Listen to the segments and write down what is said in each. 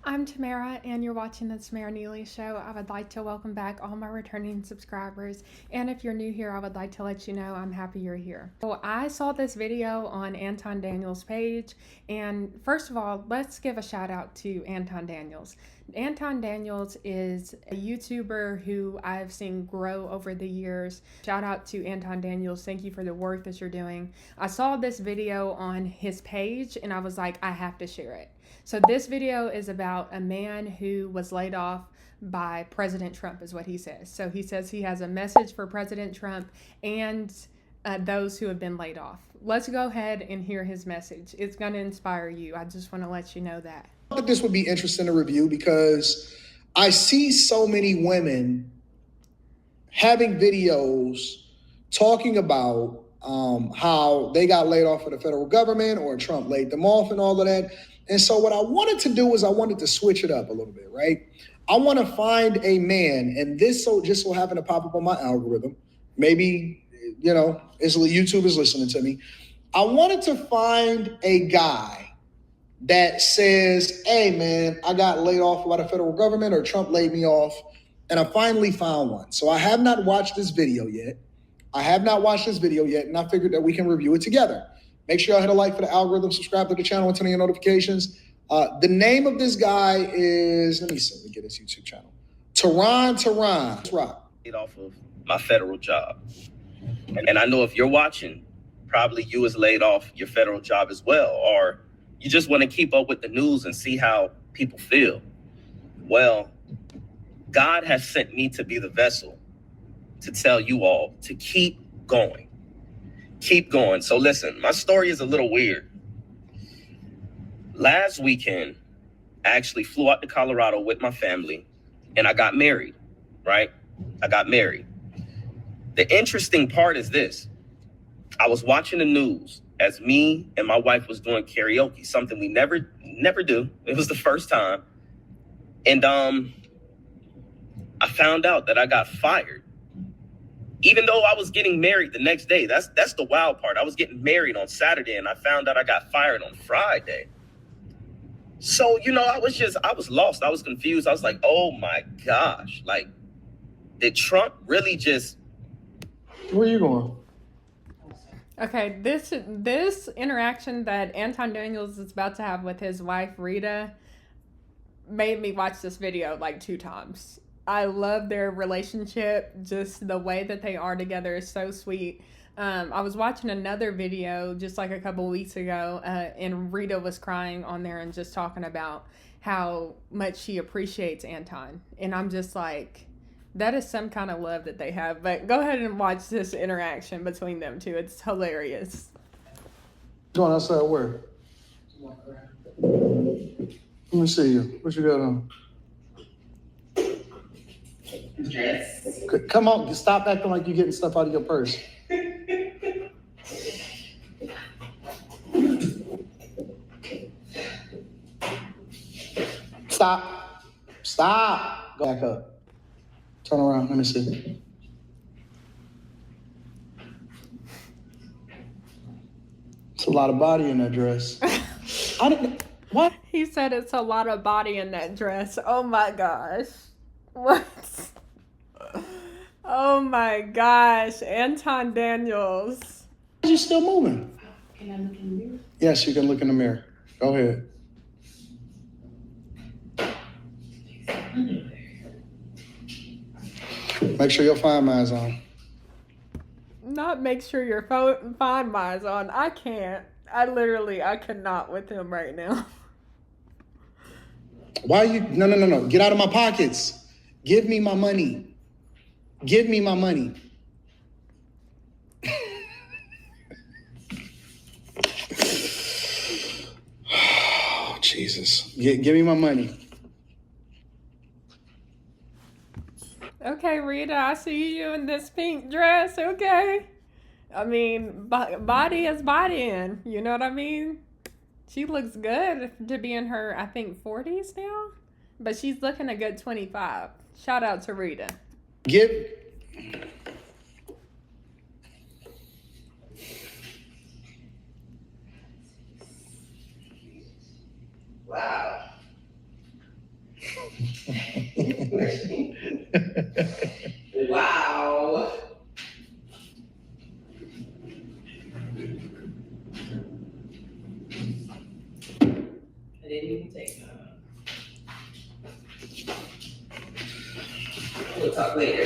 I'm Tamara, and you're watching the Tamara Neely Show. I would like to welcome back all my returning subscribers. And if you're new here, I would like to let you know I'm happy you're here. So I saw this video on Anton Daniels' page, and first of all, let's give a shout out to Anton Daniels. Anton Daniels is a YouTuber who I've seen grow over the years. Shout out to Anton Daniels. Thank you for the work that you're doing. I saw this video on his page, and I was like, I have to share it. So this video is about a man who was laid off by President Trump, is what he says. So he says he has a message for President Trump and those who have been laid off. Let's go ahead and hear his message. It's going to inspire you. I just want to let you know that. I thought this would be interesting to review because I see so many women having videos talking about how they got laid off of the federal government or Trump laid them off and all of that. And so what I wanted to do is I wanted to switch it up a little bit, right? I want to find a man, and this just so happened to pop up on my algorithm. Maybe, YouTube is listening to me. I wanted to find a guy that says, hey, man, I got laid off by the federal government or Trump laid me off, and I finally found one. So I have not watched this video yet. And I figured that we can review it together. Make sure y'all hit a like for the algorithm, subscribe to the channel, and turn on your notifications. The name of this guy is, let me get his YouTube channel. Tehran. Rock. Off of my federal job. And I know if you're watching, probably you was laid off your federal job as well, or you just want to keep up with the news and see how people feel. Well, God has sent me to be the vessel to tell you all to keep going. Keep going. So listen, my story is a little weird. Last weekend, I actually flew out to Colorado with my family and I got married, right? I got married. The interesting part is this. I was watching the news as me and my wife was doing karaoke, something we never do. It was the first time. And I found out that I got fired. Even though I was getting married the next day. That's the wild part. I was getting married on Saturday and I found out I got fired on Friday. So, I was lost. I was confused. I was like, oh my gosh. Like, did Trump really just... Where are you going? Okay, this interaction that Anton Daniels is about to have with his wife, Rita, made me watch this video like 2 times. I love their relationship. Just the way that they are together is so sweet. I was watching another video just like a couple weeks ago, and Rita was crying on there and just talking about how much she appreciates Anton. And I'm just like, that is some kind of love that they have. But go ahead and watch this interaction between them two. It's hilarious. Going outside where? Let me see you. What you got on? Dress. Come on, stop acting like you're getting stuff out of your purse. Stop. Go back up. Turn around. Let me see. It's a lot of body in that dress. What? He said it's a lot of body in that dress. Oh my gosh. What? Oh my gosh. Anton Daniels. Why are you still moving? Can I look in the mirror? Yes, you can look in the mirror. Go ahead. Make sure your Find Mi's on. Not make sure your Find Mi's on. I can't. I cannot with him right now. Why are you? No. Get out of my pockets. Give me my money. Give me my money. Oh, Jesus. Give me my money. Okay, Rita, I see you in this pink dress, okay? I mean, body is bodying, you know what I mean? She looks good to be in her, I think, 40s now, but she's looking a good 25. Shout out to Rita. Wow. Wow. I didn't even take that. We'll talk later.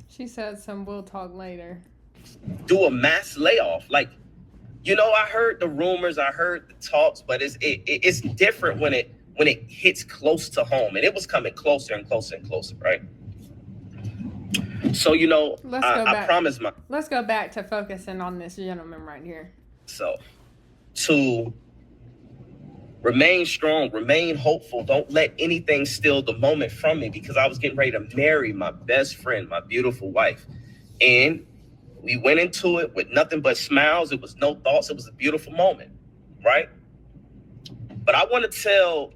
She said some we'll talk later. Do a mass layoff. Like, you know, I heard the rumors, I heard the talks, but it's different when it hits close to home, and it was coming closer and closer and closer, right? So, you know, I promised let's go back to focusing on this gentleman right here. So, to remain strong, remain hopeful. Don't let anything steal the moment from me, because I was getting ready to marry my best friend, my beautiful wife. And we went into it with nothing but smiles. It was no thoughts. It was a beautiful moment, right? But I want to tell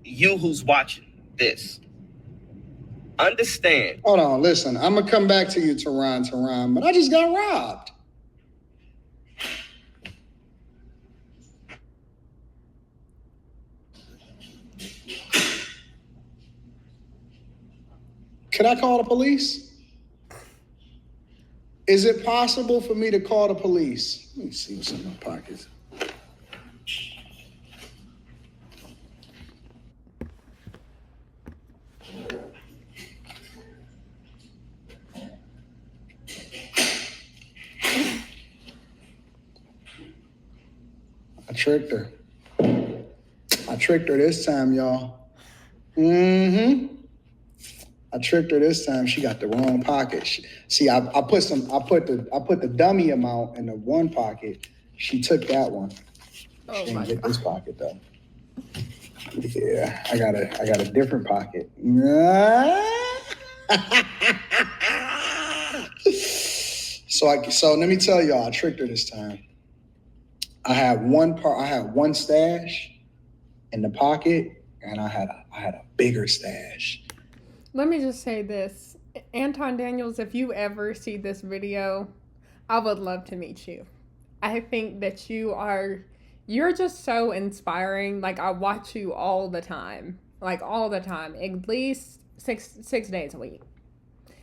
you who's watching this, understand. Hold on, listen. I'm going to come back to you, Teron, but I just got robbed. Can I call the police? Is it possible for me to call the police? Let me see what's in my pockets. I tricked her. I tricked her this time, y'all. I tricked her this time. She got the wrong pocket. I put the dummy amount in the one pocket. She took that one. She didn't get this pocket though. Yeah, I got a different pocket. So let me tell y'all, I tricked her this time. I had one stash in the pocket, and I had a bigger stash. Let me just say this. Anton Daniels, if you ever see this video, I would love to meet you. I think that you're just so inspiring. Like, I watch you all the time, at least six days a week,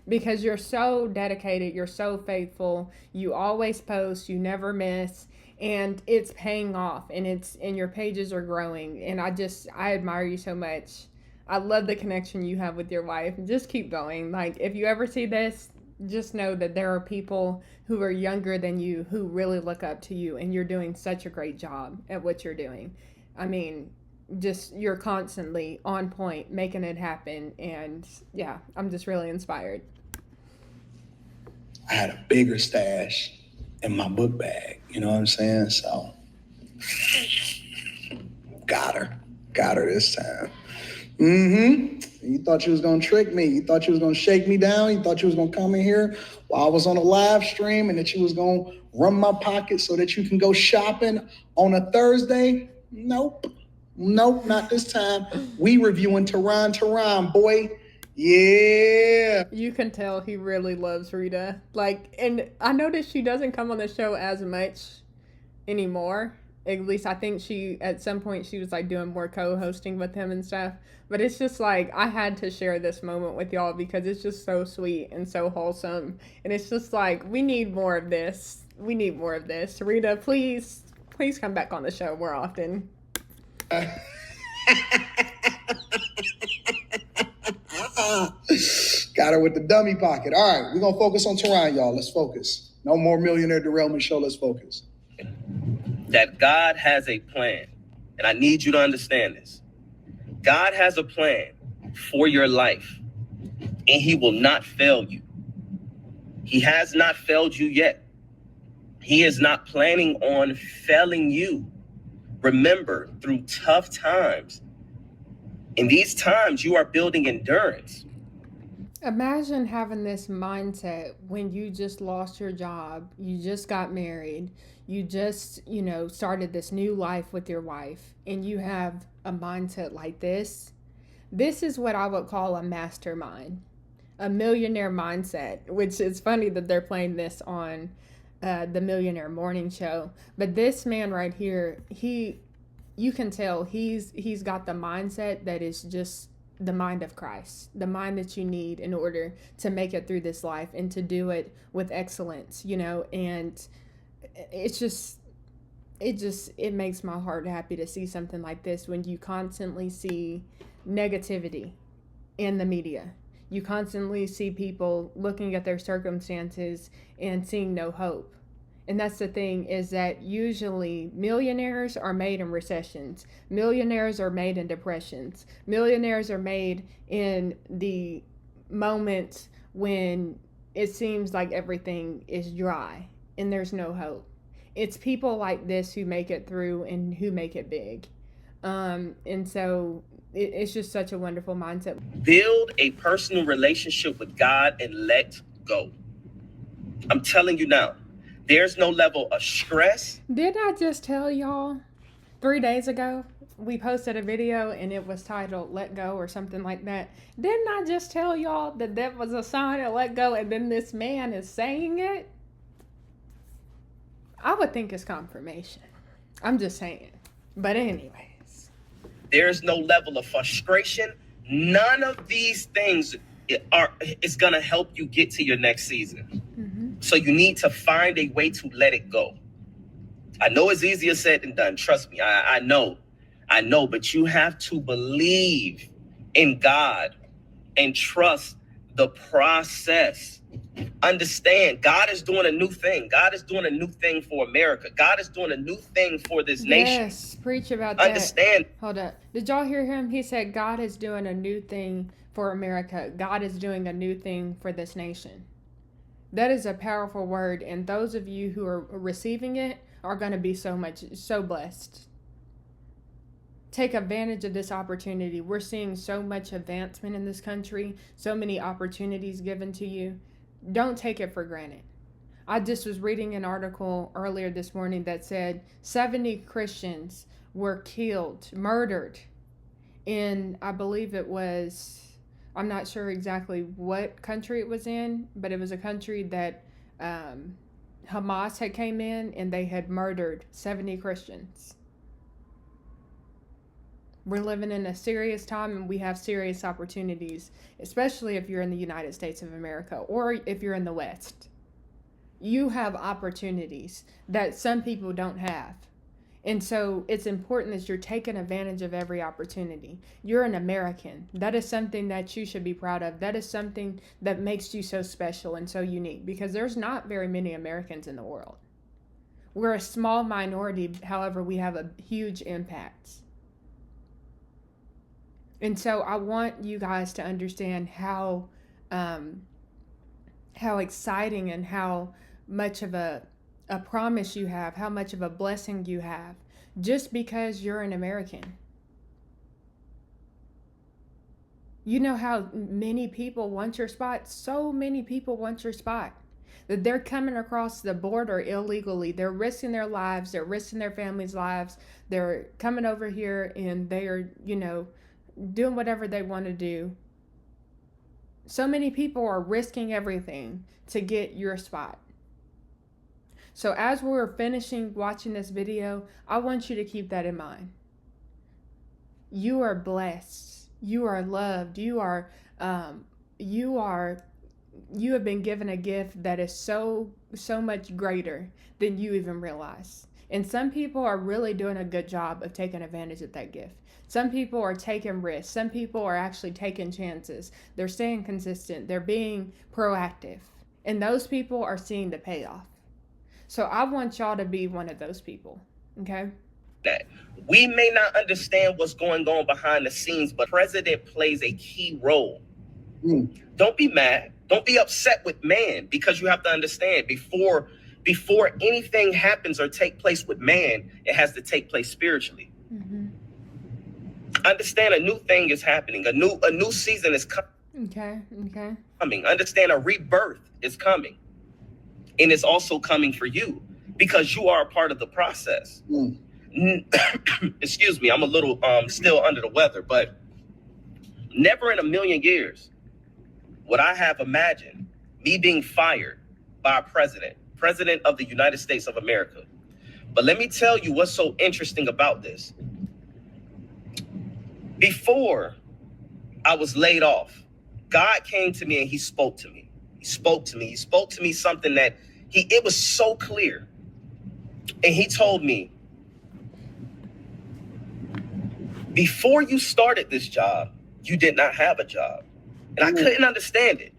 because you're so dedicated. You're so faithful. You always post, you never miss, and it's paying off, and your pages are growing. And I admire you so much. I love the connection you have with your wife. Just keep going. Like, if you ever see this, just know that there are people who are younger than you who really look up to you, and you're doing such a great job at what you're doing. I mean, you're constantly on point, making it happen. And yeah, I'm just really inspired. I had a bigger stash in my book bag. You know what I'm saying? So got her this time. You thought you was gonna trick me. You thought you was gonna shake me down. You thought you was gonna come in here while I was on a live stream, and that you was gonna run my pocket so that you can go shopping on a Thursday. Nope, not this time. We reviewing Teron, boy. Yeah. You can tell he really loves Rita. Like, and I noticed she doesn't come on the show as much anymore. At least I think at some point she was like doing more co-hosting with him and stuff. But it's just like, I had to share this moment with y'all because it's just so sweet and so wholesome. And it's just like, we need more of this. Rita, please come back on the show more often. Got her with the dummy pocket. All right, we're going to focus on Teron, y'all. Let's focus. No more Millionaire Derailment Show. Let's focus. That God has a plan, and I need you to understand this. God has a plan for your life, and he will not fail you. He has not failed you yet. He is not planning on failing you. Remember, through tough times, in these times, you are building endurance. Imagine having this mindset when you just lost your job, you just got married, you just, started this new life with your wife, and you have a mindset like this. This is what I would call a mastermind, a millionaire mindset, which is funny that they're playing this on the Millionaire Morning Show. But this man right here, he you can tell he's got the mindset that is just the mind of Christ, the mind that you need in order to make it through this life and to do it with excellence, you know. And it's just it makes my heart happy to see something like this when you constantly see negativity in the media. You constantly see people looking at their circumstances and seeing no hope. And that's the thing, is that usually millionaires are made in recessions. Millionaires are made in depressions. Millionaires are made in the moments when it seems like everything is dry and there's no hope. It's people like this who make it through and who make it big. And so it's just such a wonderful mindset. Build a personal relationship with God and let go. I'm telling you now, there's no level of stress. Did I just tell y'all 3 days ago we posted a video and it was titled "Let Go" or something like that? Didn't I just tell y'all that that was a sign of let go, and then this man is saying it? I would think it's confirmation. I'm just saying. But anyways, There's no level of frustration. None of these things is gonna help you get to your next season. So you need to find a way to let it go. I know it's easier said than done. Trust me. I know, but you have to believe in God and trust the process. Understand, God is doing a new thing. God is doing a new thing for America. God is doing a new thing for this nation. Yes, preach about that. Understand. Hold up. Did y'all hear him? He said God is doing a new thing for America. God is doing a new thing for this nation. That is a powerful word, and those of you who are receiving it are going to be so blessed. Take advantage of this opportunity. We're seeing so much advancement in this country, so many opportunities given to you. Don't take it for granted. I just was reading an article earlier this morning that said 70 Christians were killed, murdered in, I believe it was, I'm not sure exactly what country it was in, but it was a country that Hamas had came in and they had murdered 70 Christians. We're living in a serious time and we have serious opportunities, especially if you're in the United States of America or if you're in the West. You have opportunities that some people don't have. And so it's important that you're taking advantage of every opportunity. You're an American. That is something that you should be proud of. That is something that makes you so special and so unique, because there's not very many Americans in the world. We're a small minority, however, we have a huge impact. And so I want you guys to understand how exciting and how much of a promise you have, how much of a blessing you have, just because you're an American. You know how many people want your spot? So many people want your spot. That they're coming across the border illegally. They're risking their lives. They're risking their families' lives. They're coming over here and they are, doing whatever they want to do. So many people are risking everything to get your spot. So as we're finishing watching this video, I want you to keep that in mind. You are blessed. You are loved. You have been given a gift that is so much greater than you even realize. And some people are really doing a good job of taking advantage of that gift. Some people are taking risks. Some people are actually taking chances. They're staying consistent. They're being proactive. And those people are seeing the payoff. So I want y'all to be one of those people, okay? That we may not understand what's going on behind the scenes, but president plays a key role. Don't be mad. Don't be upset with man, because you have to understand before anything happens or take place with man, it has to take place spiritually. Understand a new thing is happening. A new season is coming. Okay. Understand a rebirth is coming. And it's also coming for you because you are a part of the process. Excuse me, I'm a little still under the weather, but never in a million years would I have imagined me being fired by a president of the United States of America. But let me tell you what's so interesting about this. Before I was laid off, God came to me and he spoke to me. He spoke to me. He spoke to me something that it was so clear. And he told me, before you started this job, you did not have a job. And I couldn't understand it,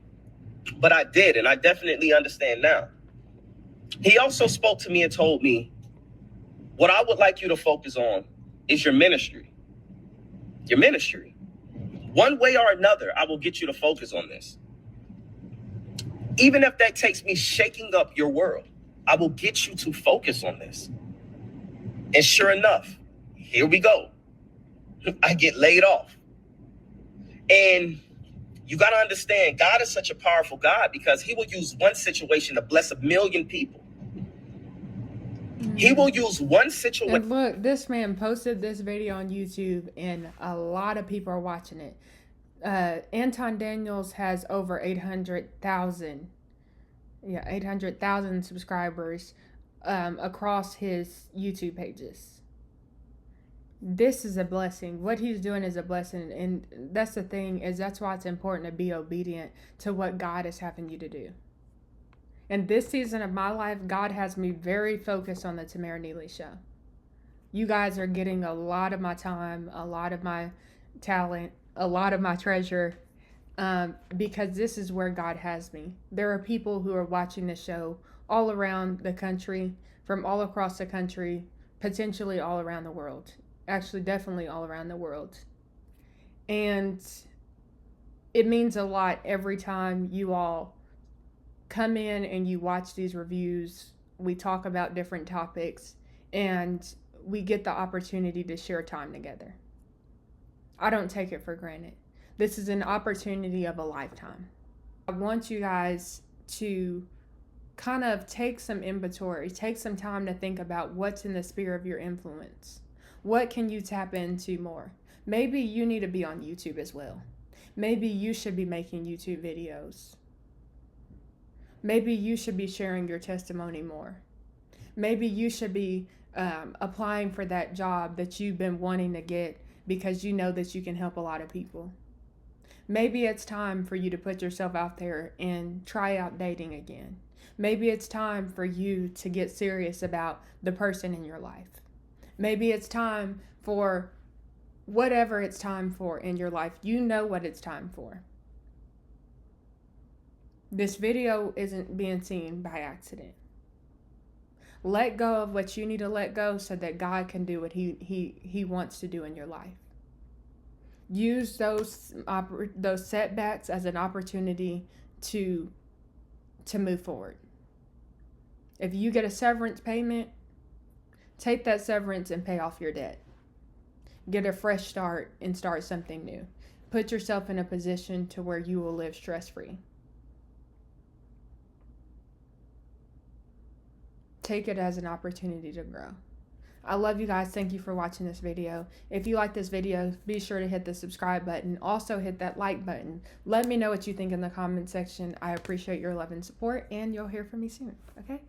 but I did. And I definitely understand now. He also spoke to me and told me, what I would like you to focus on is your ministry. Your ministry. One way or another, I will get you to focus on this. Even if that takes me shaking up your world, I will get you to focus on this. And sure enough, here we go. I get laid off. And you got to understand, God is such a powerful God because he will use one situation to bless 1 million people. He will use one situation. And look, this man posted this video on YouTube and a lot of people are watching it. Anton Daniels has over 800,000 subscribers across his YouTube pages. This is a blessing. What he's doing is a blessing. And that's the thing, is that's why it's important to be obedient to what God is having you to do. And this season of my life, God has me very focused on the Tamara Neely Show. You guys are getting a lot of my time, a lot of my talent, a lot of my treasure, because this is where God has me. There are people who are watching this show all around the country, from all across the country, potentially all around the world. Actually, definitely all around the world. And it means a lot every time you all come in and you watch these reviews. We talk about different topics and we get the opportunity to share time together. I don't take it for granted. This is an opportunity of a lifetime. I want you guys to kind of take some inventory, take some time to think about what's in the sphere of your influence. What can you tap into more? Maybe you need to be on YouTube as well. Maybe you should be making YouTube videos. Maybe you should be sharing your testimony more. Maybe you should be applying for that job that you've been wanting to get because you know that you can help a lot of people. Maybe it's time for you to put yourself out there and try out dating again. Maybe it's time for you to get serious about the person in your life. Maybe it's time for whatever it's time for in your life. You know what it's time for. This video isn't being seen by accident. Let go of what you need to let go so that God can do what he wants to do in your life. Use those setbacks as an opportunity to move forward. If you get a severance payment, take that severance and pay off your debt. Get a fresh start and start something new. Put yourself in a position to where you will live stress-free. Take it as an opportunity to grow. I love you guys. Thank you for watching this video. If you like this video, be sure to hit the subscribe button. Also hit that like button. Let me know what you think in the comment section. I appreciate your love and support, and you'll hear from me soon. Okay?